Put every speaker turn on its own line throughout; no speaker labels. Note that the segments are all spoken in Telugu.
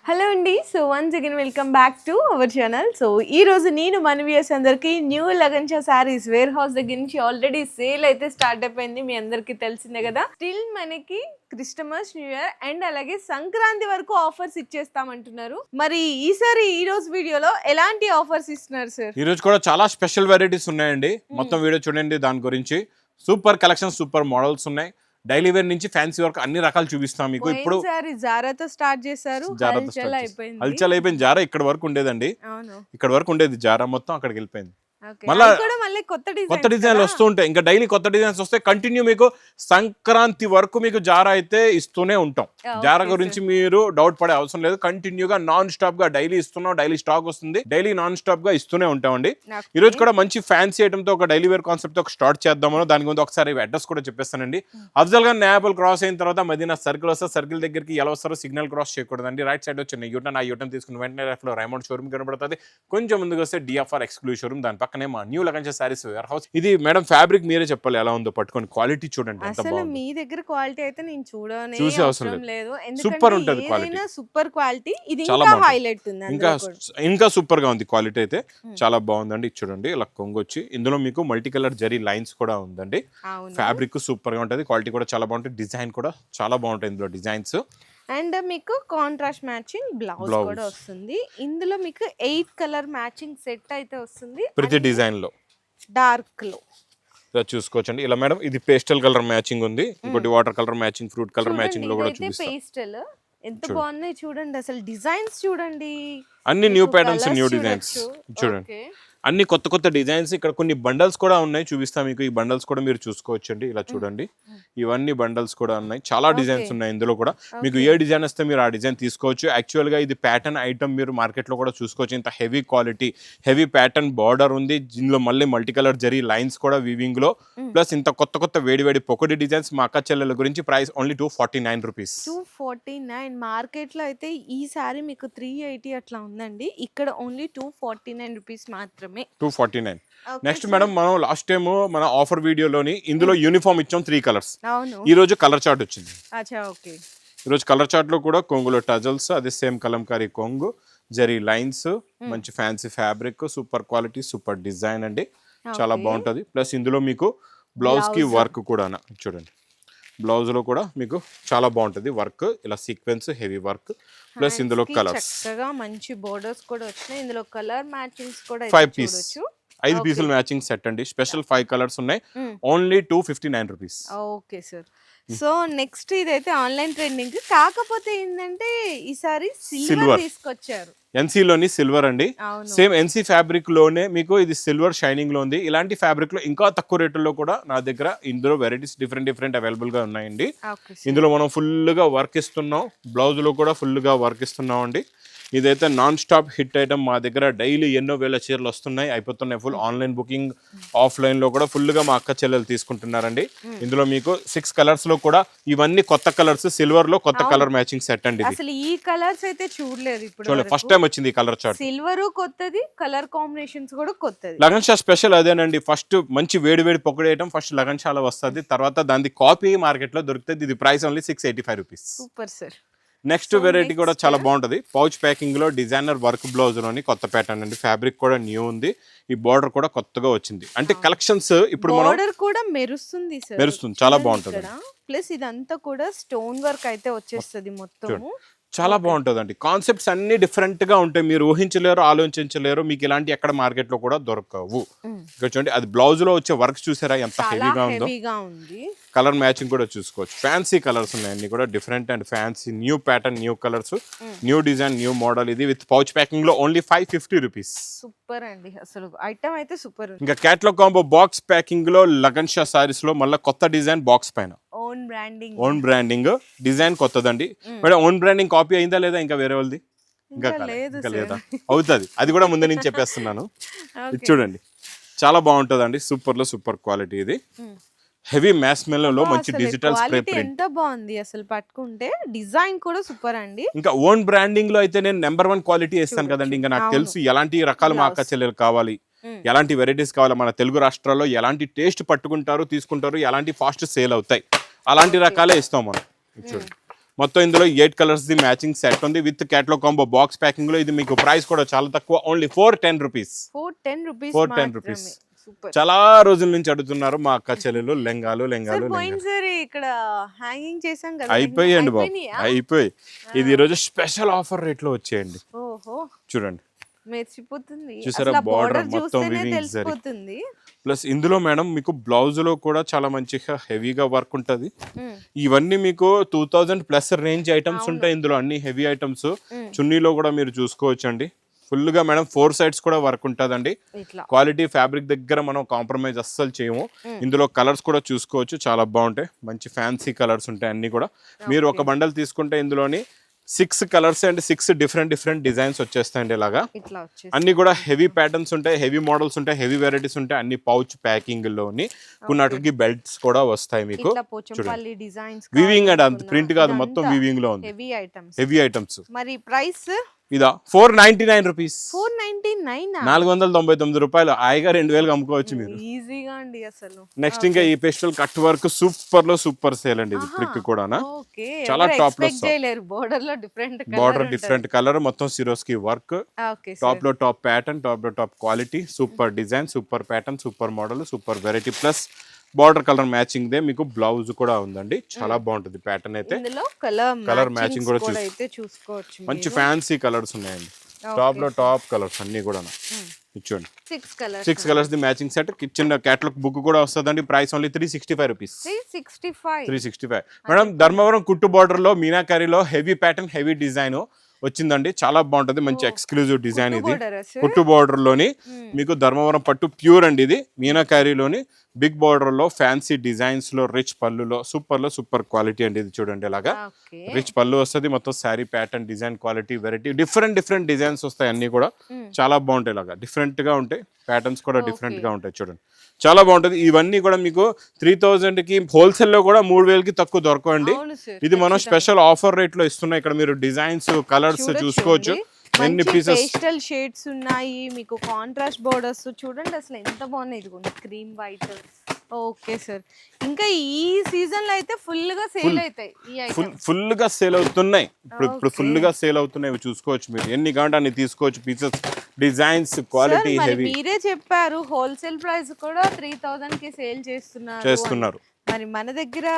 హలో అండి. So once again welcome back to our channel. So ఈ రోజు నేను మన వ్యూయర్స్ అందరికి new Lagansha saris warehouse దగ్గర నుంచి ఆల్రెడీ సేల్ అయితే స్టార్ట్ అయిపోయింది. మీ అందరికీ తెలిసిందే కదా. స్టిల్ మనకి క్రిస్టమస్, న్యూ ఇయర్ అండ్ అలాగే సంక్రాంతి వరకు ఆఫర్స్ ఇచ్చేస్తామంటున్నారు. మరి ఈసారి ఈ రోజు వీడియోలో ఎలాంటి ఆఫర్స్ ఇస్తున్నారు సార్?
ఈ రోజు కూడా చాలా స్పెషల్ వెరైటీస్ ఉన్నాయండి. మొత్తం వీడియో చూడండి. దాని గురించి సూపర్ కలెక్షన్, సూపర్ మోడల్స్ ఉన్నాయి. డైలీ వేర్ నుంచి ఫ్యాన్సీ వరకు అన్ని రకాలు చూపిస్తాం మీకు. ఇప్పుడు
జారాతో స్టార్ట్ చేశారు, హల్చల్
అయిపోయింది. జారా ఇక్కడ వరకు ఉండేదండి, ఇక్కడ వరకు ఉండేది జారా, మొత్తం అక్కడికి వెళ్ళిపోయింది.
మళ్ళీ
కొత్త డిజైన్లు వస్తూ ఉంటాయి. ఇంకా డైలీ కొత్త డిజైన్స్ వస్తే కంటిన్యూ మీకు సంక్రాంతి వరకు మీకు జారా అయితే ఇస్తూనే ఉంటాం. జారా గురించి మీరు డౌట్ పడే అవసరం లేదు. కంటిన్యూగా నాన్ స్టాప్ గా డైలీ ఇస్తున్నాం. డైలీ స్టాక్ వస్తుంది. డైలీ నాన్ స్టాప్ గా ఇస్తూనే ఉంటామండి. ఈ రోజు కూడా మంచి ఫ్యాన్సీ ఐటమ్ తో ఒక డైలీ వేర్ కాన్సెప్ట్ తో స్టార్ట్ చేద్దామని దాని ముందు ఒకసారి అడ్రస్ కూడా చెప్పేస్తానండి. అఫ్జల్ గా నేబుల్ క్రాస్ అయిన తర్వాత మదీనా సర్కిల్ వస్తే సర్కిల్ దగ్గరికి ఎలా వస్తారో సిగ్నల్ క్రాస్ చేయకూడదండి. రైట్ సైడ్ వచ్చి యూటర్న్, ఆ యూటర్న్ తీసుకుని వెంటనే లెఫ్ట్ లో రైమౌండ్ షోరూమ్ కనబడుతుంది. కొంచెం ముందుకు వస్తే డిఎఫ్ఆర్ ఎక్స్క్లూజివ్ షోరూమ్, దాని పక్కనే మా new Lagansha saris warehouse. ఇది మేడం ఫ్యాబ్రిక్ మీరే చెప్పాలి ఎలా ఉందో పట్టుకొని. క్వాలిటీ చూడండి ఎంత బాగుంది.
మీ దగ్గర క్వాలిటీ అయితే నేను
చూసే అవసరం లేదు. సూపర్ ఉంటది క్వాలిటీ,
సూపర్ క్వాలిటీ. ఇది
చాలా
ఇంకా హైలైట్ ఉంది,
ఇంకా సూపర్ గా ఉంది క్వాలిటీ అయితే. చాలా బాగుందండి. చూడండి ఇలా కొంగొచ్చి ఇందులో మీకు మల్టీ కలర్ జరీ లైన్స్ కూడా ఉందండి. ఫ్యాబ్రిక్ సూపర్ గా ఉంటది. క్వాలిటీ కూడా చాలా బాగుంటుంది. డిజైన్ కూడా చాలా బాగుంటాయి ఇందులో డిజైన్స్.
అండ్ మీకు కాంట్రాస్ట్ మ్యాచింగ్ బ్లౌజ్ కూడా వస్తుంది. ఇందులో మీకు 8 కలర్ మ్యాచింగ్ సెట్ అయితే వస్తుంది
ప్రతి డిజైన్ లో.
డార్క్ లో
చూసుకోవచ్చండి. ఇలా మేడం ఇది పేస్టల్ కలర్ మ్యాచింగ్ ఉంది. ఇంకోటి water colour matching, fruit colour matching లో కూడా చూపిస్తాం.
పేస్టల్ ఎంత బాగున్నాయి చూడండి. అసలు డిజైన్స్ చూడండి,
అన్ని న్యూ ప్యాటర్న్స్, న్యూ డిజైన్స్ చూడండి. అన్ని కొత్త కొత్త డిజైన్స్. ఇక్కడ కొన్ని బండల్స్ కూడా ఉన్నాయి, చూపిస్తా మీకు. ఈ బండల్స్ కూడా మీరు చూసుకోవచ్చండి. ఇలా చూడండి, ఇవన్నీ బండల్స్ కూడా ఉన్నాయి. చాలా డిజైన్స్ ఉన్నాయి ఇందులో కూడా. మీకు ఏ డిజైన్ వస్తే మీరు ఆ డిజైన్ తీసుకోవచ్చు. యాక్చువల్ గా ఇది ప్యాటర్న్ ఐటమ్ మీరు మార్కెట్ లో కూడా చూసుకోవచ్చు. ఇంత heavy quality, heavy pattern border ఉంది. దీనిలో మళ్ళీ మల్టీ కలర్ జరీ లైన్స్ కూడా వీవింగ్ లో. ప్లస్ ఇంత కొత్త కొత్త వేడి పొకటి డిజైన్స్. మా అక్క చెల్లెల గురించి ప్రైస్ ఓన్లీ 249 రూపీస్.
249. మార్కెట్ లో అయితే ఈ సారీ మీకు 380 అట్లా ఉందండి. ఇక్కడ ఓన్లీ 249 రూపీస్ మాత్రమే.
249. నెక్స్ట్ మేడం, మనం లాస్ట్ టైం మన ఆఫర్ వీడియోలోని ఇందులో యూనిఫామ్ ఇచ్చాం 3 కలర్స్. ఈ రోజు కలర్ చార్ట్ వచ్చింది. ఈ రోజు కలర్ చార్ట్ లో కూడా కొంగులో టజల్స్, అదే సేమ్ కలంకారీ కొంగు, జరీ లైన్స్, మంచి fancy fabric, super quality, super design అండి. చాలా బాగుంటది. ప్లస్ ఇందులో మీకు బ్లౌజ్ కి వర్క్ కూడా చూడండి. బ్లౌజ్ లో కూడా మీకు చాలా బాగుంటది వర్క్. ఇలా సీక్వెన్స్ హెవీ వర్క్. ప్లస్ ఇందులో కలర్స్
చక్కగా మంచి బోర్డర్స్ కూడా వచ్చినాయి. ఇందులో కలర్ మ్యాచింగ్స్ కూడా
5 పీస్ 5 పీసుల మ్యాచింగ్ సెట్ అండి. స్పెషల్ 5 కలర్స్ ఉన్నాయి. Only 259 rupees.
Okay sir. So next ఇదైతే ఆన్లైన్ ట్రెండింగ్. కాకపోతే ఏంటంటే ఈసారి సిల్వర్ తీసుకొచ్చారు.
ఎన్సీలోని సిల్వర్ అండి. సేమ్ ఎన్సీ ఫ్యాబ్రిక్ లోనే మీకు ఇది సిల్వర్ షైనింగ్ లో ఉంది. ఇలాంటి ఫ్యాబ్రిక్ లో ఇంకా తక్కువ రేట్లలో కూడా నా దగ్గర ఇందులో వెరైటీస్ డిఫరెంట్ అవైలబుల్ గా ఉన్నాయండి. ఇందులో మనం ఫుల్ గా వర్క్ ఇస్తున్నాం. బ్లౌజ్ లో కూడా ఫుల్ గా వర్క్ ఇస్తున్నాం అండి. ఇదైతే నాన్ స్టాప్ హిట్ ఐటమ్. మా దగ్గర డైలీ ఎన్నో వేల చీరలు వస్తున్నాయి, అయిపోతున్నాయి. ఫుల్ ఆన్లైన్ బుకింగ్, ఆఫ్లైన్ లో కూడా ఫుల్ గా మా అక్క చెల్లెలు తీసుకుంటున్నారండి. ఇందులో మీకు 6 కలర్స్ లో కూడా ఇవన్నీ కొత్త కలర్స్. సిల్వర్ లో కొత్త కలర్ మ్యాచింగ్ సెట్ అండి.
అసలు ఈ కలర్స్ అయితే చూడలేదు ఇప్పుడు.
చూడండి, ఫస్ట్ టైం వచ్చింది ఈ కలర్ చార్ట్.
సిల్వర్ కొత్తది, కలర్ కాంబినేషన్స్ కూడా కొత్తది.
లగన్షా స్పెషల్ అదేనండి. ఫస్ట్ మంచి వేడి పొక్కడి ఐటమ్ ఫస్ట్ లగన్షాలో వస్తుంది. తర్వాత దాని కాపీ మార్కెట్ లో దొరుకుతుంది. ఇది price only 685 rupees.
Super sir.
Next variety కూడా చాలా బాగుంటది. పౌచ్ ప్యాకింగ్ లో డిజైనర్ వర్క్ బ్లౌజ్ లోని కొత్త ప్యాటర్న్ అండి. ఫ్యాబ్రిక్ కూడా న్యూ ఉంది. ఈ బార్డర్ కూడా కొత్తగా వచ్చింది. అంటే కలెక్షన్స్ ఇప్పుడు
బార్డర్ కూడా మెరుస్తుంది సార్,
మెరుస్తుంది. చాలా బాగుంటది.
ప్లస్ ఇదంతా కూడా స్టోన్ వర్క్ అయితే వచ్చేస్తుంది మొత్తం.
చాలా బాగుంటుంది అండి. కాన్సెప్ట్స్ అన్ని డిఫరెంట్ గా ఉంటాయి. మీరు ఊహించలేరు, ఆలోచించలేరు. మీకు ఇలాంటి ఎక్కడ మార్కెట్ లో కూడా దొరకవు. ఇక్కడ చూడండి, అది బ్లౌజ్ లో వచ్చే వర్క్ చూసారా ఎంత హెవీగా ఉందో. కలర్ మ్యాచింగ్ కూడా చూసుకోవచ్చు. ఫ్యాన్సీ కలర్స్ ఉన్నాయి అన్ని కూడా. Different and fancy, new pattern, new colours, new design, new model. ఇది విత్ పౌచ్ ప్యాకింగ్ లో ఓన్లీ 550 రూపీస్.
సూపర్ అండి. అసలు ఐటమ్ అయితే సూపర్.
ఇంకా క్యాటలాగ్ కాంబో బాక్స్ ప్యాకింగ్ లో లగన్షా సారీస్ లో మళ్ళీ కొత్త డిజైన్ బాక్స్ పైన ఓన్ బ్రాండింగ్ డిజైన్ కొత్తదండి. మేడం ఓన్ బ్రాండింగ్ కాపీ అయిందా లేదా ఇంకా వేరే వాళ్ళది? ఇంకా లేదా? అవుతుంది. అది కూడా ముందు నేను చెప్పేస్తున్నాను. ఇది చూడండి, చాలా బాగుంటుందండి. సూపర్ లో సూపర్ క్వాలిటీ. ఇది హెవీ మ్యాస్ మెల్లో మంచి డిజిటల్ స్ప్రే ప్రింట్.
ఎంత బాగుంది అసలు. పట్టుకుంటే డిజైన్ కూడా సూపర్ అండి.
ఇంకా ఓన్ బ్రాండింగ్ లో అయితే నేను నెంబర్ 1 క్వాలిటీ ఇస్తాను కదండి. ఇంకా నాకు తెలుసు ఎలాంటి రకాలు మా అక్క చెల్లెలు కావాలి, ఎలాంటి వెరైటీస్ కావాలి. మన తెలుగు రాష్ట్రాల్లో ఎలాంటి టేస్ట్ పట్టుకుంటారు, తీసుకుంటారు, ఎలాంటి ఫాస్ట్ సేల్ అవుతాయి, అలాంటి రకాలే ఇస్తాం మనం. చూడండి, మొత్తం ఇందులో 8 కలర్స్ ది మ్యాచింగ్ సెట్ ఉంది with catalogue combo box packing లో. ఇది మీకు ప్రైస్ కూడా చాలా తక్కువ, ఓన్లీ 410 రూపీస్. 410 రూపీస్.
సూపర్.
చాలా రోజుల నుంచి అడుగుతున్నారు మా అక్క చెల్లెలు లెంగాలు.
పోయినసారి ఇక్కడ హ్యాంగింగ్ చేసాం కదా,
అయిపోయాయండి బాబు, అయిపోయి. ఇది ఈరోజు స్పెషల్ ఆఫర్ రేట్ లో వచ్చేయండి.
ఓహో
చూడండి,
మెరిసిపోతుంది.
చూసారా బార్డర్ మొత్తం వీవింగ్ జరీ. ప్లస్ ఇందులో మేడం మీకు బ్లౌజ్ లో కూడా చాలా మంచిగా హెవీగా వర్క్ ఉంటది. ఇవన్నీ మీకు 2000 ప్లస్ రేంజ్ ఐటమ్స్ ఉంటాయి ఇందులో, అన్ని హెవీ ఐటమ్స్. చున్నీలో కూడా మీరు చూసుకోవచ్చు అండి, ఫుల్ గా మేడం 4 సైడ్స్ కూడా వర్క్ ఉంటదండి. క్వాలిటీ ఫ్యాబ్రిక్ దగ్గర మనం కాంప్రమైజ్ అస్సలు చేయము. ఇందులో కలర్స్ కూడా చూసుకోవచ్చు, చాలా బాగుంటాయి. మంచి ఫ్యాన్సీ కలర్స్ ఉంటాయి అన్ని కూడా. మీరు ఒక బండల్ తీసుకుంటే ఇందులోని 6 కలర్స్ అండ్ 6 డిఫరెంట్ డిజైన్స్ వచ్చేస్తాయండి. ఇలాగా అన్ని కూడా హెవీ ప్యాటర్న్స్ ఉంటాయి, హెవీ మోడల్స్ ఉంటాయి, హెవీ వెరైటీస్ ఉంటాయి. అన్ని పౌచ్ ప్యాకింగ్ లోని కొన్నిటికి బెల్ట్స్ కూడా వస్తాయి మీకు. వీవింగ్ అండి, అంత ప్రింట్ కాదు, మొత్తం వీవింగ్ లో ఉంది. Heavy items.
మరి ప్రైస్
ఇదా 499 రూపీస్.
499
రూపాయలు. హాయిగా 2000 అమ్ముకోవచ్చు మీరు
ఈజీగా అండి అసలు.
నెక్స్ట్ ఇంకా ఈ ఫెస్టివల్ కట్ వర్క్ సూపర్ లో సూపర్ సేల్ అండి. ఇది ప్రిక్ కూడా చాలా టాప్ లో బార్డర్ డిఫరెంట్ కలర్, మొత్తం సిరోస్కి వర్క్, టాప్ లో టాప్ ప్యాటర్న్, టాప్ లో top quality, super design, super pattern, super model, super variety. Plus border colour matching they మీకు బ్లౌజ్ కూడా ఉందండి. చాలా బాగుంటుంది ప్యాటర్న్ అయితే. కలర్ మ్యాచింగ్ కూడా చూసుకోవచ్చు. మంచి ఫ్యాన్సీ కలర్స్ ఉన్నాయండి. టాప్ లో టాప్ కలర్స్ అన్ని కూడా చూడండి. 6 కలర్స్ ది మ్యాచింగ్ సెట్. చిన్న క్యాటలాగ్ బుక్ కూడా వస్తుందండి. Price only 365 rupees. 365 madam. Dharmavaram కుట్టు బార్డర్ లో మీనాకారిలో హెవీ ప్యాటర్న్, హెవీ డిజైన్ వచ్చిందండి. చాలా బాగుంటది, మంచి ఎక్స్క్లూజివ్ డిజైన్ ఇది. కుట్టు బార్డర్ లోని మీకు ధర్మవరం పట్టు ప్యూర్ అండి. ఇది మీనాకారిలోని బిగ్ బార్డర్ లో ఫ్యాన్సీ డిజైన్స్ లో రిచ్ పళ్ళులో సూపర్ క్వాలిటీ అండి. ఇది చూడండి, ఇలాగా రిచ్ పళ్ళు వస్తుంది. మొత్తం sari pattern, design, quality, variety, different designs వస్తాయి అన్ని కూడా. చాలా బాగుంటాయి, ఇలాగా డిఫరెంట్ గా ఉంటాయి. ప్యాటర్న్స్ కూడా డిఫరెంట్ గా ఉంటాయి. చూడండి, చాలా బాగుంటది. ఇవన్నీ కూడా మీకు 3000 కి హోల్సేల్ లో కూడా 3000 కి తక్కువ దొరకండి. ఇది మనం స్పెషల్ ఆఫర్ రేట్ లో ఇస్తున్నాం. ఇక్కడ మీరు డిజైన్స్, కలర్స్ చూసుకోవచ్చు. ఎన్ని పీసెస్
పేస్టల్ షేడ్స్ ఉన్నాయి మీకు, కాంట్రాస్ట్ బోర్డర్స్ చూడండి అసలు ఎంత బాగున్నాయి. ఇదిగోండి క్రీమ్ వైట్. ఓకే సార్, ఇంకా ఈ సీజన్ లో అయితే ఫుల్ గా సేల్ అవుతాయి.
ఫుల్ గా సేల్ అవుతున్నాయి. ఇప్పుడు ఫుల్ గా సేల్ అవుతున్నాయి. ఇవి చూసుకోవచ్చు మీరు, ఎన్ని కావాలంటే అన్ని తీసుకోవచ్చు. Pieces, designs, quality heavy.
మీరే చెప్పారు హోల్సేల్ ప్రైస్ కూడా 3000 కి సేల్ చేస్తున్నారు. మరి మన దగ్గర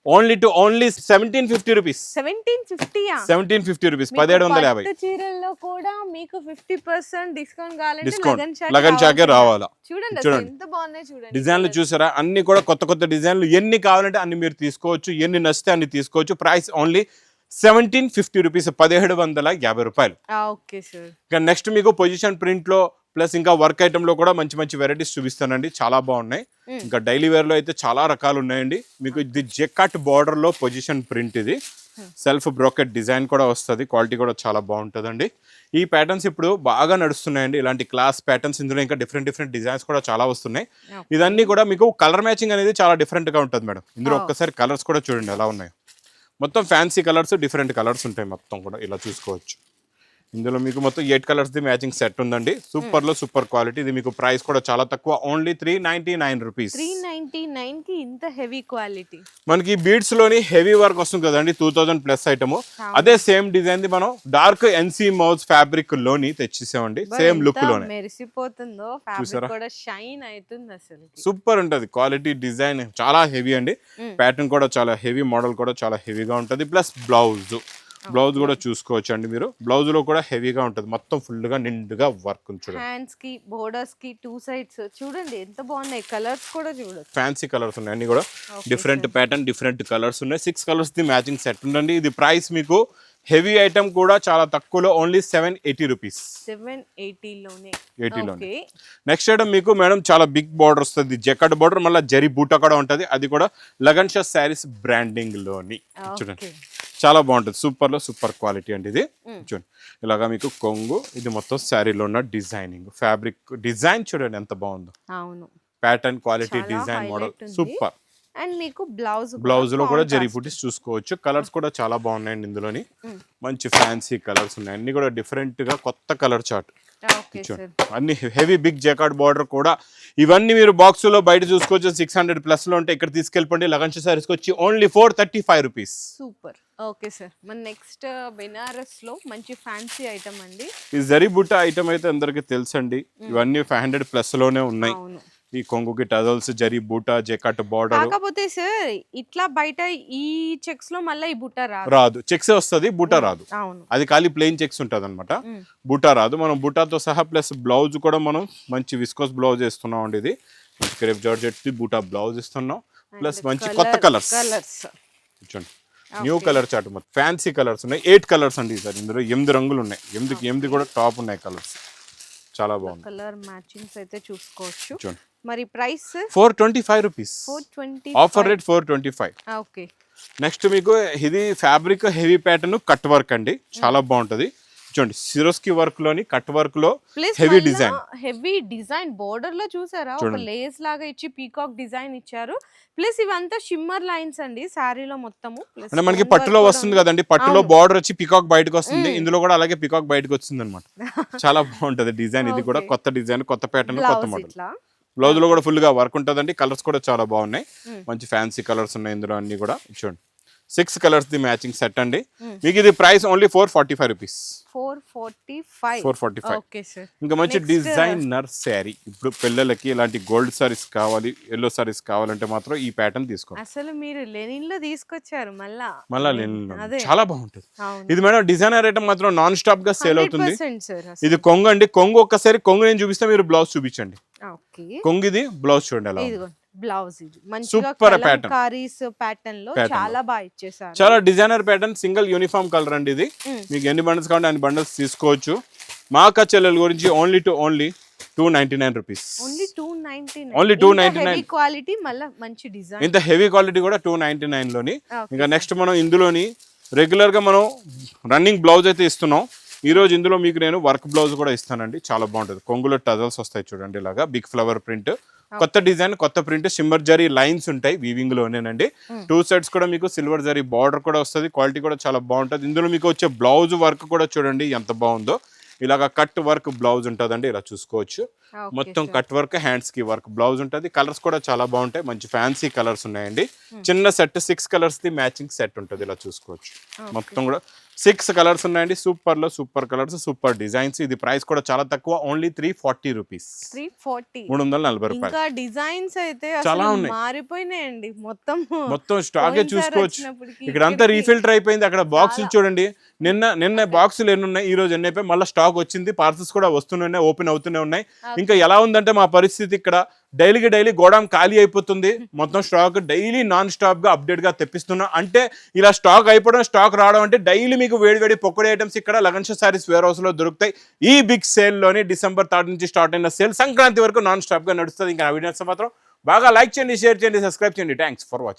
ఓన్లీ 1750 రూపీస్. 1750 రూపీస్. 1750.
చీరల్లో కూడా మీకు 50% డిస్కౌంట్ కావాలంటే
లగన్ చాకే రావాలా.
చూడండి ఎంత బాగున్నాయి. చూడండి
డిజైన్లు చూసారా, అన్ని కూడా కొత్త డిజైన్లు. ఎన్ని కావాలంటే అన్ని మీరు తీసుకోవచ్చు, ఎన్ని నచ్చితే అన్ని తీసుకోవచ్చు. Price only 1750 rupees. 1750 రూపాయలు.
Okay sir.
ఇంకా నెక్స్ట్ మీకు పొజిషన్ ప్రింట్ లో ప్లస్ ఇంకా వర్క్ ఐటమ్ లో కూడా మంచి వెరైటీస్ చూపిస్తానండి. చాలా బాగున్నాయి. ఇంకా డైలీ వేర్ లో అయితే చాలా రకాలు ఉన్నాయండి. మీకు ఇది జెకాట్ బార్డర్ లో పొజిషన్ ప్రింట్, ఇది సెల్ఫ్ బ్రోకెట్ డిజైన్ కూడా వస్తుంది. క్వాలిటీ కూడా చాలా బాగుంటుందండి. ఈ ప్యాటర్న్స్ ఇప్పుడు బాగా నడుస్తున్నాయండి, ఇలాంటి క్లాస్ ప్యాటర్న్స్. ఇందులో ఇంకా డిఫరెంట్ డిజైన్స్ కూడా చాలా వస్తున్నాయి. ఇదన్నీ కూడా మీకు కలర్ మ్యాచింగ్ అనేది చాలా డిఫరెంట్ గా ఉంటుంది మేడం. ఇందులో ఒక్కసారి కలర్స్ కూడా చూడండి ఎలా ఉన్నాయి. మొత్తం ఫ్యాన్సీ కలర్స్, డిఫరెంట్ కలర్స్ ఉంటాయి మొత్తం కూడా, ఇలా చూసుకోవచ్చు. ఇందులో మీకు మొత్తం 8 కలర్స్ ది మ్యాచింగ్ సెట్ ఉందండి. సూపర్ లో సూపర్ క్వాలిటీ. ఇది మీకు ప్రైస్ కూడా చాలా తక్కువ, ఓన్లీ 399 రూపీస్.
399 కి ఇంత హెవీ క్వాలిటీ.
మనకి బీడ్స్ లోని హెవీ వర్క్ వస్తుంది కదండి, 2000 ప్లస్ ఐటమ్. అదే సేమ్ డిజైన్ ది మనం డార్క్ ఎన్సీ మౌజ్ ఫ్యాబ్రిక్ లోని తెచ్చేసామండి. సేమ్ లుక్ లోనే
మెరిసిపోతుందో ఫ్యాబ్రిక్ కూడా షైన్ అవుతుంది అసలు.
సూపర్ ఉంటది క్వాలిటీ, డిజైన్ చాలా హెవీ అండి. ప్యాటర్న్ కూడా చాలా హెవీ, మోడల్ కూడా చాలా హెవీగా ఉంటది. ప్లస్ బ్లౌజ్ కూడా చూసుకోవచ్చు అండి మీరు. బ్లౌజ్ లో కూడా హెవీగా ఉంటది, మొత్తం ఫుల్ గా నిండుగా వర్క్ చూడండి.
హ్యాండ్స్ కి, బోర్డర్స్ కి 2 సైడ్స్ చూడండి ఎంత బాగున్నాయి. కలర్స్ కూడా చూడండి,
ఫ్యాన్సీ కలర్స్ ఉన్నాయి అన్ని కూడా. డిఫరెంట్ ప్యాటర్న్, డిఫరెంట్ కలర్స్ ఉన్నాయి. 6 కలర్స్ ది మ్యాచింగ్ సెట్ ఉందండి. ఇది ప్రైస్ మీకు హెవీ ఐటమ్ కూడా చాలా తక్కువలో, ఓన్లీ 780 రూపీస్.
780 లోనే.
నెక్స్ట్ ఐటమ్ మీకు మేడం చాలా బిగ్ బార్డర్ వస్తుంది. జెకాట్ బార్డర్, మళ్ళీ జరీ బూటా కూడా ఉంటది. అది కూడా లగన్ షా శారీస్ బ్రాండింగ్ లోని. చూడండి చాలా బాగుంటుంది. సూపర్ లో సూపర్ క్వాలిటీ అండి ఇది. చూడండి ఇలాగా మీకు కొంగు, ఇది మొత్తం శారీలో ఉన్న డిజైనింగ్, ఫ్యాబ్రిక్ డిజైన్ చూడండి ఎంత బాగుందో.
అవును,
pattern, quality, design, model super.
And మీకు బ్లౌజ్
లో కూడా జరీ బుటీస్ చూసుకోవచ్చు. కలర్స్ కూడా చాలా బాగున్నాయండి ఇందులోని. మంచి ఫ్యాన్సీ కలర్స్ ఉన్నాయి, అన్ని కూడా డిఫరెంట్ గా కొత్త కలర్ చార్ట్. అన్ని హెవీ బిగ్ జకార్డ్ బార్డర్ కూడా. ఇవన్నీ మీరు బాక్స్ లో బయట చూసుకోవచ్చు 600+ లో ఉంటే ఇక్కడ తీసుకెళ్ళిపోండి. లగన్ సారీస్ వచ్చి only 435 rupees.
Super. Okay sir, మన నెక్స్ట్ బెనారస్ లో మంచి ఫ్యాన్సీ ఐటమ్ అండి.
ఈ జరీ బుట్ట ఐటమ్ అయితే అందరికి తెలుసండి. ఇవన్నీ 500+ లోనే ఉన్నాయి. ఈ కొంగుకి టజల్స్, జరీ బూటా, జెకాట్ బార్డర్.
కాకపోతే సార్ ఇట్లా బయట ఈ చెక్స్ లో మళ్ళీ ఈ బుట్ట
రాదు. చెక్స్ వస్తుంది, బూటా రాదు. అది ఖాళీ ప్లెయిన్ చెక్స్ ఉంటది అనమాట. బూటా రాదు. మనం బూటాతో సహా ప్లస్ బ్లౌజ్ కూడా మనం మంచి విస్కోస్ బ్లౌజ్ వేస్తున్నాం అండి. ఇది మంచి క్రేప్ జార్జెట్ బూటా బ్లౌజ్ ఇస్తున్నాం. ప్లస్ మంచి కొత్త కలర్స్ చూడండి. న్యూ కలర్ చార్ట్ మొత్తం ఫ్యాన్సీ కలర్స్ ఉన్నాయి. 8 కలర్స్ అండి సార్. ఇందులో 8 రంగులు ఉన్నాయి. 8 కూడా టాప్ ఉన్నాయి కలర్స్. చాలా బాగుంది.
కలర్ మ్యాచింగ్స్ అయితే చూసుకోవచ్చు. మరి price
425 rupees. Offer rate 425.
Okay.
Next మీకు ఇది fabric heavy pattern cut work అండి. చాలా బాగుంటది. చూడండి సిరోస్కి వర్క్ లోని కట్ వర్క్ లో
హెవీ డిజైన్ బోర్డర్ లో చూసారా, ఒక లేస్ లాగా ఇచ్చి పీకాక్ డిజైన్ ఇచ్చారు. ప్లస్ ఇవంతా షిమ్మర్ లైన్స్ అండి సారీలో మొత్తము.
అంటే మనకి పట్టులో వస్తుంది కదండి, పట్టులో బార్డర్ వచ్చి పీకాక్ బయటకు వస్తుంది. ఇందులో కూడా అలాగే పీకాక్ బయటకు వచ్చింది అనమాట. చాలా బాగుంటది డిజైన్. ఇది కూడా కొత్త డిజైన్, కొత్త ప్యాటర్న్, కొత్త మోడల్. బ్లౌజ్ లో కూడా ఫుల్ గా వర్క్ ఉంటదండి. కలర్స్ కూడా చాలా బాగున్నాయి. మంచి ఫ్యాన్సీ కలర్స్ ఉన్నాయి ఇందులో అన్ని కూడా. చూడండి 6 కలర్స్ ది మ్యాచింగ్ సెట్ అండి. మీకు ఇది ప్రైస్ ఓన్లీ 445 రూపీస్. 445. ఇంకా మంచి డిజైనర్ శారీ. ఇప్పుడు పిల్లలకి ఇలాంటి గోల్డ్ సారీస్ కావాలి, ఎల్లో సారీస్ కావాలంటే మాత్రం ఈ ప్యాటర్న్ తీసుకోండి.
అసలు మీరు లెనిన్ లో తీసుకొచ్చారు మళ్ళా
లెనిన్. చాలా బాగుంటుంది ఇది మేడం. డిజైనర్ ఐటమ్ మాత్రం నాన్ స్టాప్ గా సేల్ అవుతుంది. ఇది కొంగు అండి. కొంగు ఒక్కసారి కొంగు నేను చూపిస్తే మీరు బ్లౌజ్ చూపించండి. కొంగు ఇది బ్లౌజ్ చూడండి అలా.
బ్లౌజ్
సూపర్ ప్యాటర్న్
లో చాలా బాగా ఇచ్చేసారు.
చాలా designer pattern, single uniform colour అండి ఇది. మీకు ఎన్ని బండల్స్ కావాలంటే అన్ని బండల్స్ తీసుకోవచ్చు. మా అక్క చెల్లెల గురించి ఓన్లీ 299 రూపీస్. ఓన్లీ 299.
క్వాలిటీ మళ్ళీ మంచి డిజైన్.
ఇంత హెవీ క్వాలిటీ కూడా 299 లోని. ఇంకా నెక్స్ట్ మనం ఇందులోని రెగ్యులర్ గా మనం రన్నింగ్ బ్లౌజ్ అయితే ఇస్తున్నాం. ఈ రోజు ఇందులో మీకు నేను వర్క్ బ్లౌజ్ కూడా ఇస్తానండి. చాలా బాగుంటుంది. కొంగులో టజల్స్ వస్తాయి చూడండి ఇలాగా. బిగ్ ఫ్లవర్ ప్రింట్, కొత్త డిజైన్, కొత్త ప్రింట్, షిమ్మర్ జరీ లైన్స్ ఉంటాయి వీవింగ్ లోనేనండి. 2 సైడ్స్ కూడా మీకు సిల్వర్ జరీ బార్డర్ కూడా వస్తుంది. క్వాలిటీ కూడా చాలా బాగుంటుంది. ఇందులో మీకు వచ్చే బ్లౌజ్ వర్క్ కూడా చూడండి ఎంత బాగుందో. ఇలాగ కట్ వర్క్ బ్లౌజ్ ఉంటుందండి. ఇలా చూసుకోవచ్చు. మొత్తం కట్ వర్క్, హ్యాండ్స్ కి వర్క్ బ్లౌజ్ ఉంటుంది. కలర్స్ కూడా చాలా బాగుంటాయి. మంచి ఫ్యాన్సీ కలర్స్ ఉన్నాయండి. చిన్న set 6 colours the matching set ఉంటుంది. ఇలా చూసుకోవచ్చు. మొత్తం కూడా 6 కలర్స్ ఉన్నాయండి. సూపర్ లో సూపర్ కలర్స్, సూపర్ డిజైన్స్. ఇది ప్రైస్ కూడా చాలా తక్కువ. Only 340 rupees. 340 రూపాయలు.
డిజైన్స్ అయితే
చాలా ఉన్నాయి,
మారిపోయినాయండి.
మొత్తం స్టాక్ చూసుకోవచ్చు. ఇక్కడ అంతా రీఫిల్టర్ అయిపోయింది. అక్కడ బాక్సులు చూడండి. నిన్న బాక్సులు ఎన్ని ఉన్నాయి, ఈ రోజు ఎన్ని అయిపోయి మళ్ళీ స్టాక్ వచ్చింది. పార్సల్స్ కూడా వస్తూనే ఓపెన్ అవుతూనే ఉన్నాయి. ఇంకా ఎలా ఉందంటే మా పరిస్థితి ఇక్కడ డైలీ గోడాం ఖాళీ అయిపోతుంది. మొత్తం స్టాక్ డైలీ నాన్ స్టాప్ గా అప్డేట్ గా తెప్పిస్తున్నా. అంటే ఇలా స్టాక్ అయిపోవడం, స్టాక్ రావడం అంటే డైలీ మీకు వేడి పొక్కడి ఐటమ్స్ ఇక్కడ లగన్ సారీస్ వేర్ హౌస్ లో దొరుకుతాయి. ఈ బిగ్ సేల్ లోని December 3rd నుంచి స్టార్ట్ అయిన సేల్ సంక్రాంతి వరకు నాన్ స్టాప్ గా నడుస్తుంది. ఇంకా వీడియోస్ మాత్రం బాగా లైక్ చేయండి, షేర్ చేయండి, సబ్స్క్రైబ్ చేయండి. Thanks for watching.